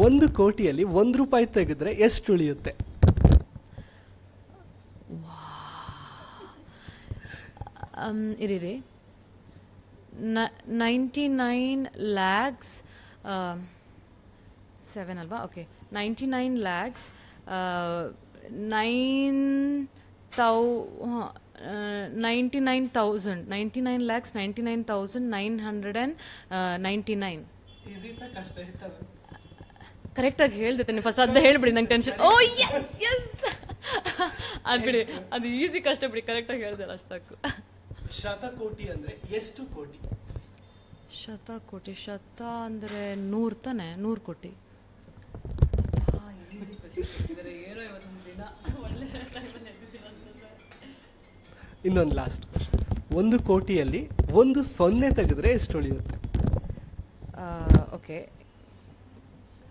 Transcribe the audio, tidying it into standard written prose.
ಒಂದು ಕೋಟಿಯಲ್ಲಿ ₹1 ತೆಗೆದ್ರೆ ಎಷ್ಟು ಉಳಿಯುತ್ತೆ? ಇರೀರಿ 99 lakhs 7 ಅಲ್ವಾ? ಓಕೆ 99 lakhs 99,999,999 ಕರೆಕ್ಟಾಗಿ ಹೇಳ್ದೆ ತಾನೆ ಫಸ್ಟ್ ಅದು ಹೇಳ್ಬಿಡಿ, ನಂಗೆ ಟೆನ್ಷನ್. ಓ ಎಸ್ ಎಸ್ ಅದು ಬಿಡಿ, ಅದು ಈಸಿ ಕಷ್ಟ ಬಿಡಿ, ಕರೆಕ್ಟಾಗಿ ಹೇಳ್ದೆ ಅಷ್ಟು ಸಾಕು. ಶತಕೋಟಿ ಅಂದರೆ ಎಷ್ಟು ಕೋಟಿ? ಶತಕೋಟಿ, ಶತ ಅಂದರೆ 100 ತಾನೆ, 100 ಕೋಟಿ. ಇನ್ನೊಂದು ಲಾಸ್ಟ್ ಕ್ವಶನ್. 1 ಕೋಟಿಯಲ್ಲಿ 1 0 ತೆಗೆದ್ರೆ ಎಷ್ಟು ಉಳಿಯುತ್ತೆ? ಓಕೆ